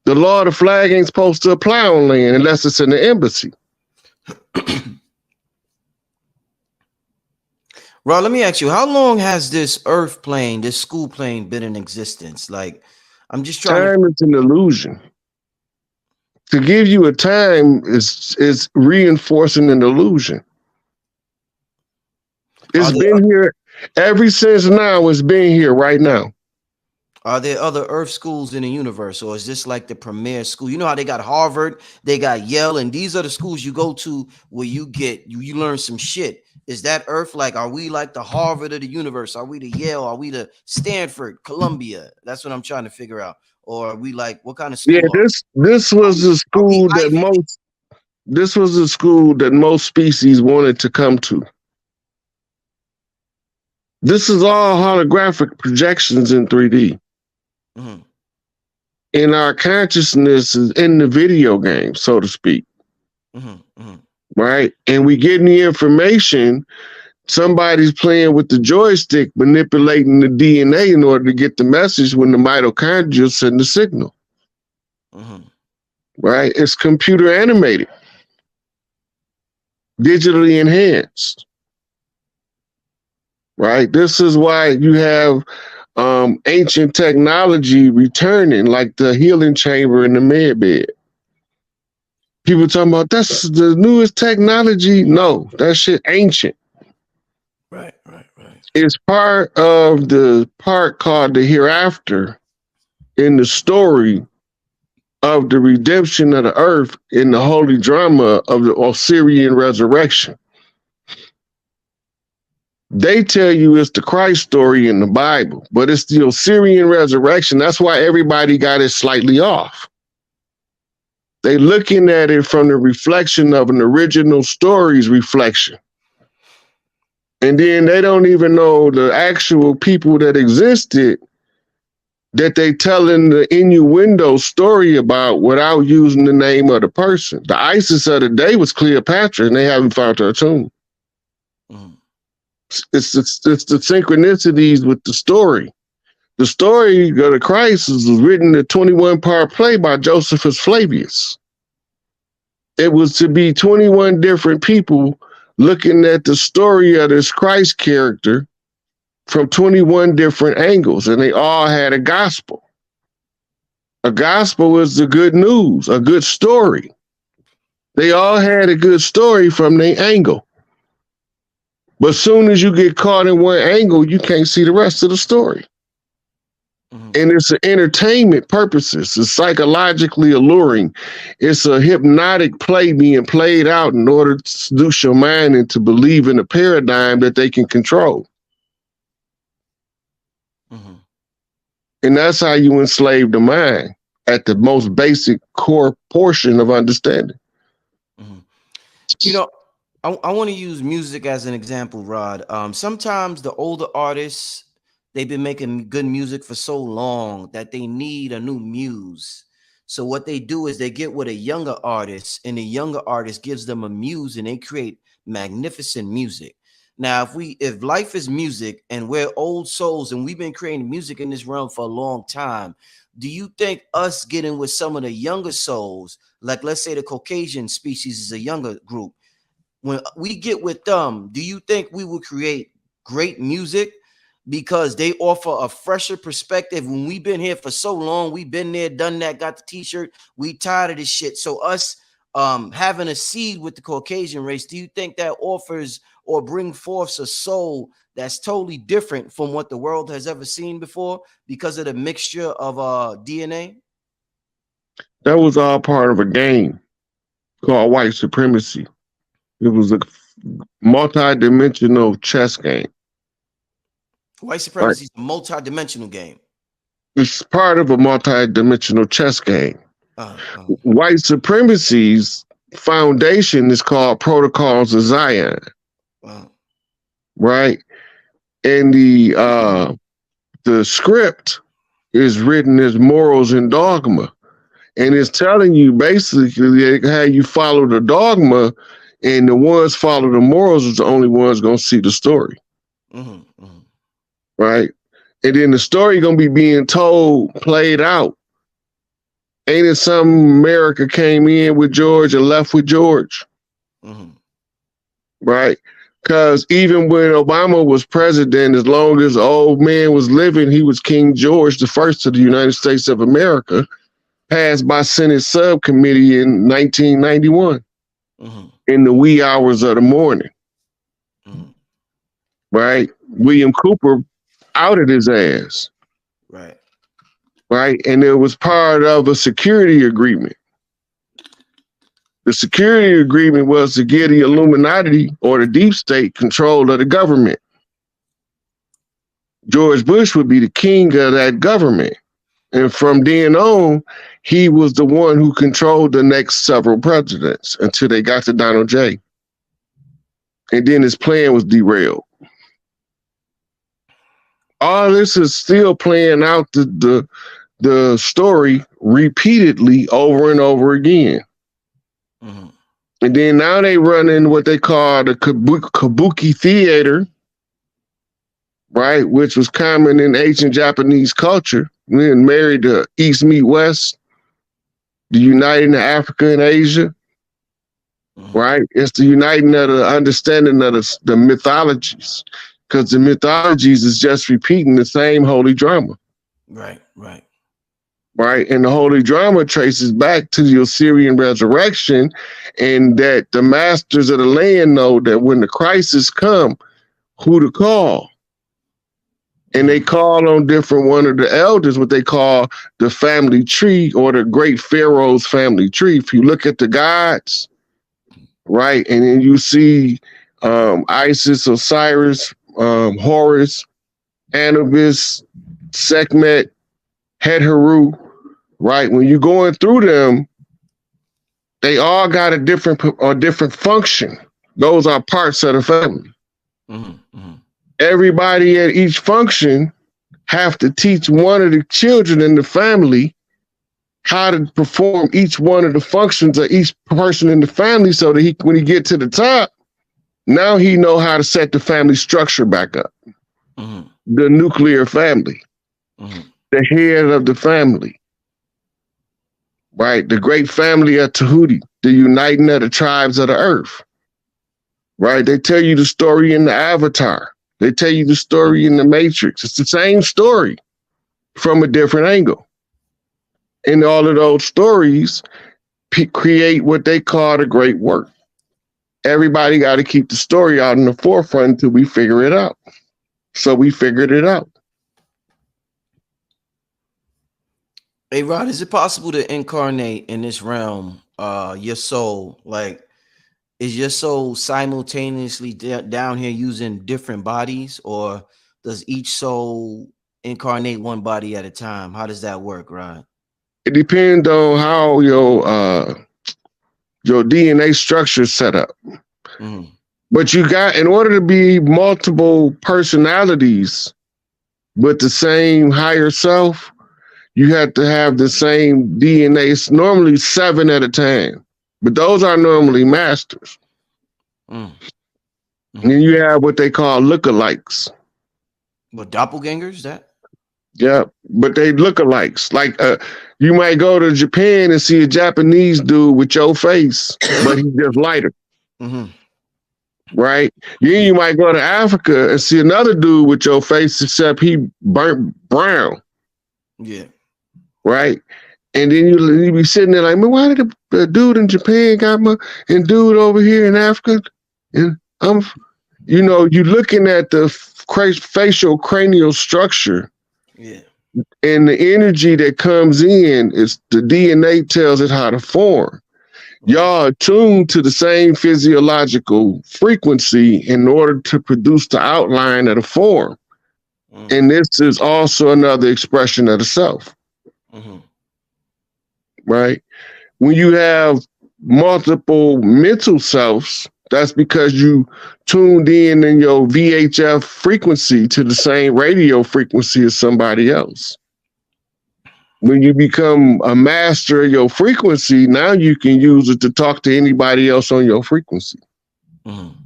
The law of the flag ain't supposed to apply on land unless it's in the embassy. Rod, let me ask you, how long has this earth plane, this school plane, been in existence? Like, I'm just trying Time is an illusion. To give you a time is reinforcing an illusion. It's been here ever since now. It's been here right now. Are there other earth schools in the universe, or is this like the premier school? You know how they got Harvard, they got Yale, and these are the schools you go to where you learn some shit. Is that earth like, are we like the Harvard of the universe? Are we the Yale? Are we the Stanford, Columbia? That's what I'm trying to figure out. Or are we like, what kind of school? Yeah, this was the school that most species wanted to come to. This is all holographic projections in 3D. Mm-hmm. And our consciousness is in the video game, so to speak. Mm-hmm. Mm-hmm. Right? And we getting the information. Somebody's playing with the joystick, manipulating the DNA in order to get the message when the mitochondria send the signal. Mm-hmm. Right? It's computer animated, digitally enhanced. Right? This is why you have ancient technology returning, like the healing chamber and the med bed. People talking about that's the newest technology. No, that shit ancient. Right. It's part of the part called the hereafter in the story of the redemption of the earth in the holy drama of the Osirian resurrection. They tell you it's the Christ story in the Bible, but it's the Osirian resurrection. That's why everybody got it slightly off. They looking at it from the reflection of an original story's reflection. And then they don't even know the actual people that existed that they telling the innuendo story about without using the name of the person. The Isis of the day was Cleopatra, and they haven't found her tomb. Mm. It's the synchronicities with the story. The story of the Christ was written a 21-part play by Josephus Flavius. It was to be 21 different people looking at the story of this Christ character from 21 different angles, and they all had a gospel. A gospel was the good news, a good story. They all had a good story from their angle. But soon as you get caught in one angle, you can't see the rest of the story. Mm-hmm. And it's an entertainment purposes. It's psychologically alluring. It's a hypnotic play being played out in order to seduce your mind into believing a paradigm that they can control. Mm-hmm. And that's how you enslave the mind at the most basic core portion of understanding. Mm-hmm. You know, I want to use music as an example, Rod. Sometimes the older artists, they've been making good music for so long that they need a new muse. So what they do is they get with a younger artist, and the younger artist gives them a muse, and they create magnificent music. Now, if life is music and we're old souls and we've been creating music in this realm for a long time, do you think us getting with some of the younger souls, like let's say the Caucasian species is a younger group, when we get with them, do you think we will create great music because they offer a fresher perspective? When we've been here for so long, we've been there, done that, got the t-shirt, we tired of this shit. So us having a seed with the Caucasian race, do you think that offers or bring forth a soul that's totally different from what the world has ever seen before because of the mixture of DNA? That was all part of a game called white supremacy. It was a multi-dimensional chess game. White supremacy is a multi-dimensional game. It's part of a multi-dimensional chess game. White supremacy's foundation is called Protocols of Zion. Right? And the script is written as morals and dogma. And it's telling you basically how you follow the dogma, and the ones follow the morals is the only ones gonna see the story. Right? And then the story gonna be being told, played out. Ain't it something America came in with George and left with George? Right? Because even when Obama was president, as long as the old man was living, he was King George, the first of the United States of America, passed by Senate subcommittee in 1991 in the wee hours of the morning. Right? William Cooper outed his ass. Right? And it was part of a security agreement. The security agreement was to give the Illuminati or the deep state control of the government. George Bush would be the king of that government. And from then on, he was the one who controlled the next several presidents until they got to Donald J. And then his plan was derailed. All this is still playing out the story repeatedly over and over again. And then now they run in what they call the kabuki theater, right? Which was common in ancient Japanese culture. Then married to East meet West, the uniting of Africa and Asia, right? It's the uniting of the understanding of the mythologies, because the mythologies is just repeating the same holy drama. Right? And the holy drama traces back to the Osirian resurrection, and that the masters of the land know that when the crisis come, who to call. And they call on one of the elders, what they call the family tree or the great pharaoh's family tree. If you look at the gods, right, and then you see Isis, Osiris, Horus, Anubis, Sekhmet, Het-Heru, right? When you're going through them, they all got a different function. Those are parts of the family. Everybody at each function have to teach one of the children in the family how to perform each one of the functions of each person in the family, so that when he get to the top, now he know how to set the family structure back up. The nuclear family, the head of the family, right? The great family of Tahuti, the uniting of the tribes of the earth, right? They tell you the story in the Avatar. They tell you the story in the Matrix. It's the same story from a different angle. And all of those stories create what they call the great work. Everybody got to keep the story out in the forefront until we figure it out. So we figured it out. Hey, Rod, is it possible to incarnate in this realm, your soul? Like, is your soul simultaneously down here using different bodies, or does each soul incarnate one body at a time? How does that work, Rod? It depends on how your DNA structure is set up. But you got, in order to be multiple personalities with the same higher self, you have to have the same DNA. It's normally 7 at a time, but those are normally masters. And then you have what they call lookalikes. What, doppelgangers? That? Yeah, but they lookalikes. Like you might go to Japan and see a Japanese dude with your face, but he's just lighter. Right? Then you might go to Africa and see another dude with your face, except he burnt brown. Yeah. Right? And then you be sitting there like, man, why did the dude in Japan got my and dude over here in Africa? And you looking at the facial cranial structure. Yeah. And the energy that comes in is the DNA tells it how to form. Y'all are tuned to the same physiological frequency in order to produce the outline of the form. And this is also another expression of the self. Right? When you have multiple mental selves, that's because you tuned in your VHF frequency to the same radio frequency as somebody else. When you become a master of your frequency, now you can use it to talk to anybody else on your frequency. Tuning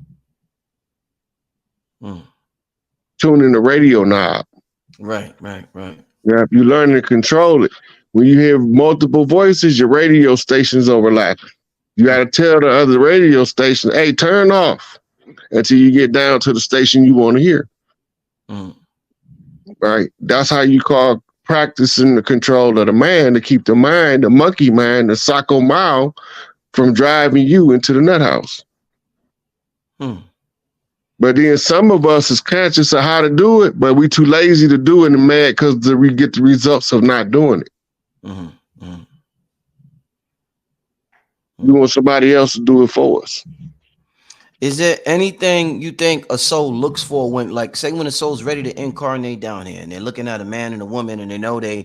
the radio knob. Right. Yeah, you learn to control it. When you hear multiple voices, your radio stations overlap. You got to tell the other radio station, hey, turn off until you get down to the station you want to hear. Right? That's how you call practicing the control of the man, to keep the mind, the monkey mind, the Sacco Mao, from driving you into the nut house. But then some of us is conscious of how to do it, but we too lazy to do it and mad because we get the results of not doing it. We want somebody else to do it for us. Is there anything you think a soul looks for when, like, say when a soul's ready to incarnate down here and they're looking at a man and a woman and they know they're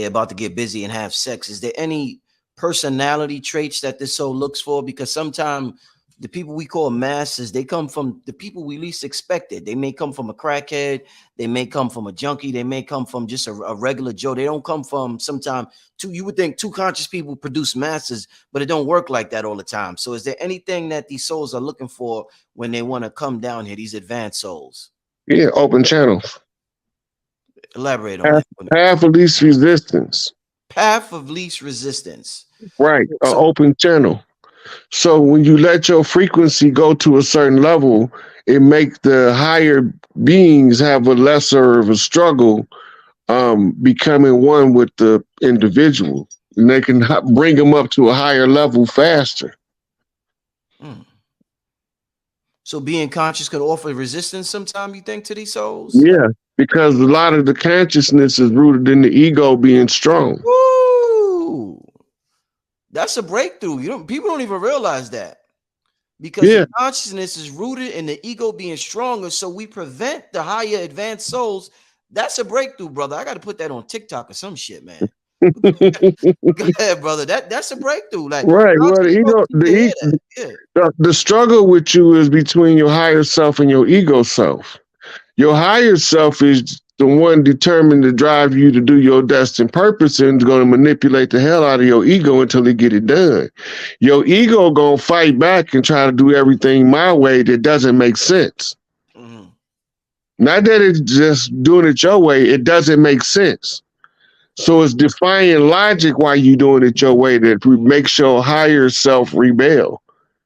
about to get busy and have sex? Is there any personality traits that this soul looks for? Because sometimes the people we call masters, they come from the people we least expected. They may come from a crackhead. They may come from a junkie. They may come from just a regular Joe. They don't come from sometimes you would think two conscious people produce masters, but it don't work like that all the time. So is there anything that these souls are looking for when they want to come down here, these advanced souls? Yeah, open channels. Elaborate on that. Path of least resistance. Path of least resistance. Right, an open channel. So when you let your frequency go to a certain level, it makes the higher beings have a lesser of a struggle becoming one with the individual. And they can bring them up to a higher level faster. So being conscious could offer resistance sometime, you think, to these souls? Yeah, because a lot of the consciousness is rooted in the ego being strong. Woo! That's a breakthrough. People don't even realize that, because the consciousness is rooted in the ego being stronger. So we prevent the higher advanced souls. That's a breakthrough, brother. I got to put that on TikTok or some shit, man. Go ahead, brother. That's a breakthrough. Like, right. Well, the struggle with you is between your higher self and your ego self. Your higher self is the one determined to drive you to do your destined purpose and is going to manipulate the hell out of your ego until they get it done. Your ego going to fight back and try to do everything my way that doesn't make sense. Not that it's just doing it your way, it doesn't make sense. So it's defying logic why you doing it your way that makes your higher self rebel.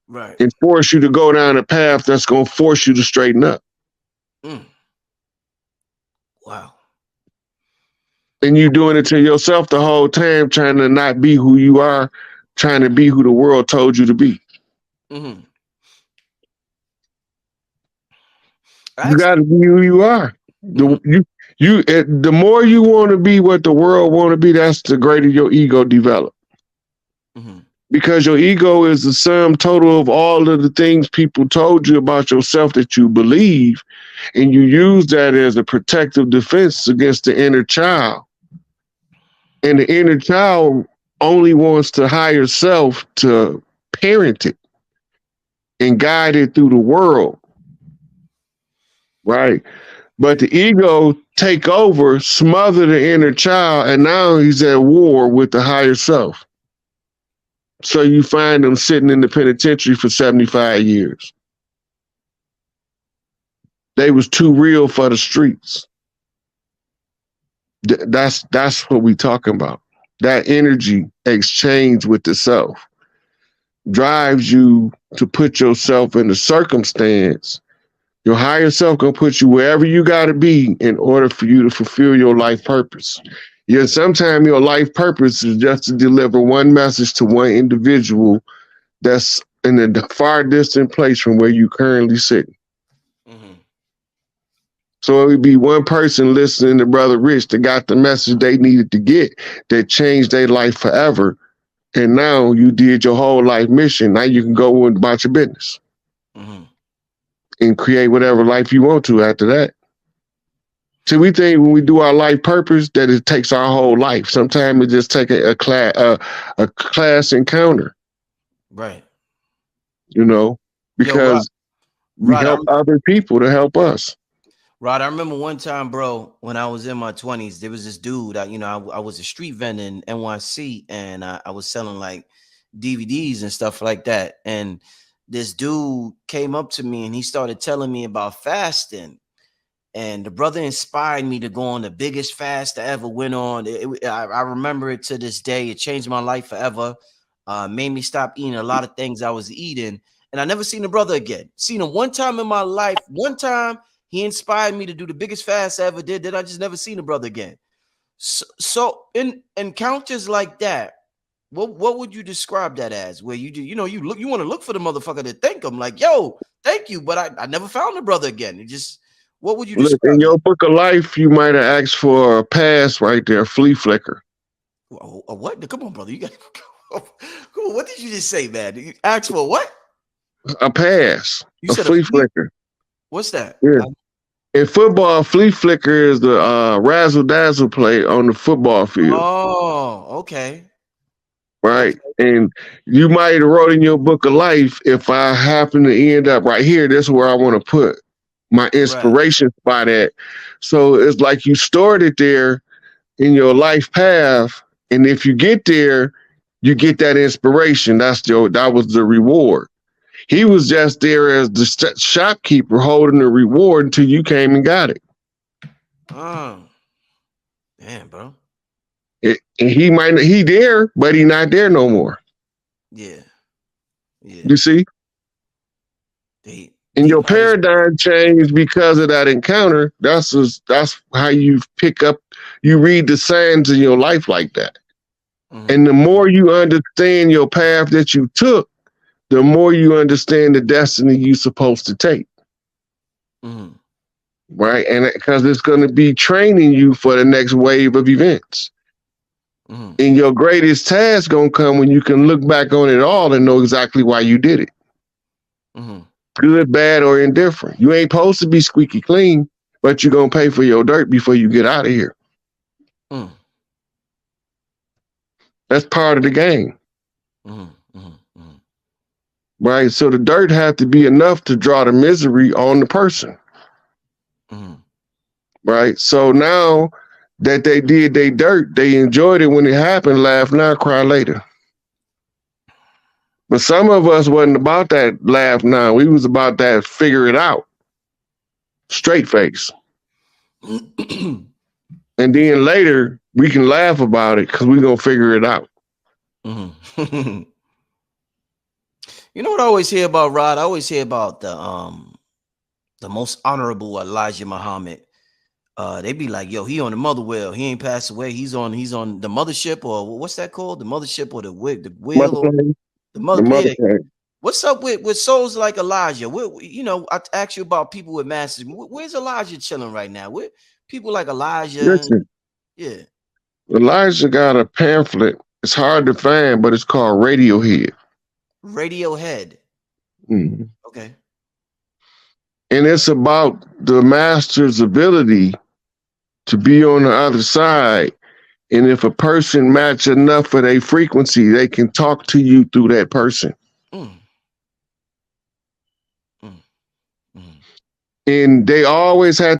Right. And force you to go down a path that's going to force you to straighten up. Wow. And you doing it to yourself the whole time, trying to not be who you are, trying to be who the world told you to be. You got to be who you are. The more you want to be what the world want to be, that's the greater your ego develop. Because your ego is the sum total of all of the things people told you about yourself that you believe, and you use that as a protective defense against the inner child. And the inner child only wants the higher self to parent it and guide it through the world. Right? But the ego take over, smother the inner child, and now he's at war with the higher self. So you find him sitting in the penitentiary for 75 years. They was too real for the streets. That's what we talking about. That energy exchange with the self drives you to put yourself in a circumstance. Your higher self gonna put you wherever you gotta be in order for you to fulfill your life purpose. Yeah, sometimes your life purpose is just to deliver one message to one individual that's in a far distant place from where you currently sit. Mm-hmm. So it would be one person listening to Brother Rich that got the message they needed to get that changed their life forever. And now you did your whole life mission. Now you can go and about your business and create whatever life you want to after that. See, we think when we do our life purpose that it takes our whole life. Sometimes it just takes a class encounter. Right. You know, because we help other people to help us. Rod, I remember one time, bro, when I was in my 20s, there was this dude, I was a street vendor in NYC, and I was selling like DVDs and stuff like that. And this dude came up to me and he started telling me about fasting. And the brother inspired me to go on the biggest fast I ever went on. I remember it to this day. It changed my life forever. Made me stop eating a lot of things I was eating. And I never seen the brother again. Seen him one time in my life. One time he inspired me to do the biggest fast I ever did. Then I just never seen the brother again. So in encounters like that, what would you describe that as? Where you want to look for the motherfucker to thank him, like, yo, thank you, but I never found the brother again. It just, what would you describe? Look, in your book of life, you might have asked for a pass right there, flea flicker. What? Come on, brother. You got come on, what did you just say, man? You asked for what? A pass. You said flea flicker. What's that? Yeah. In football, flea flicker is the razzle dazzle play on the football field. Oh, okay. Right. Okay. And you might have wrote in your book of life, if I happen to end up right here, that's where I want to put my inspiration spot at. So it's like you stored it there in your life path. And if you get there, you get that inspiration. That was the reward. He was just there as the shopkeeper holding the reward until you came and got it. Oh, damn, bro. He there, but he not there no more. Yeah. You see? And your paradigm changed because of that encounter. That's how you read the signs in your life like that. And the more you understand your path that you took, the more you understand the destiny you're supposed to take. Right? And because it's going to be training you for the next wave of events. And your greatest task going to come when you can look back on it all and know exactly why you did it. Good, bad, or indifferent. You ain't supposed to be squeaky clean, but you're going to pay for your dirt before you get out of here. That's part of the game. Right? So the dirt had to be enough to draw the misery on the person. Right? So now that they did their dirt, they enjoyed it when it happened, laugh now, cry later. But some of us wasn't about that laugh now. We was about that figure it out. Straight face. And then later, we can laugh about it because we're going to figure it out. You know what I always hear about, Rod? I always hear about the most honorable Elijah Muhammad. They be like, yo, he on the mother wheel. He ain't passed away. He's on the mothership, or what's that called? The mothership or the wheel? The mother. What's up with souls like Elijah? I asked you about people with masters. Where's Elijah chilling right now? Where people like Elijah? Listen, yeah. Elijah got a pamphlet. It's hard to find, but it's called Radiohead. Radiohead. Okay. And it's about the master's ability to be on the other side. And if a person match enough of their frequency, they can talk to you through that person. And they always have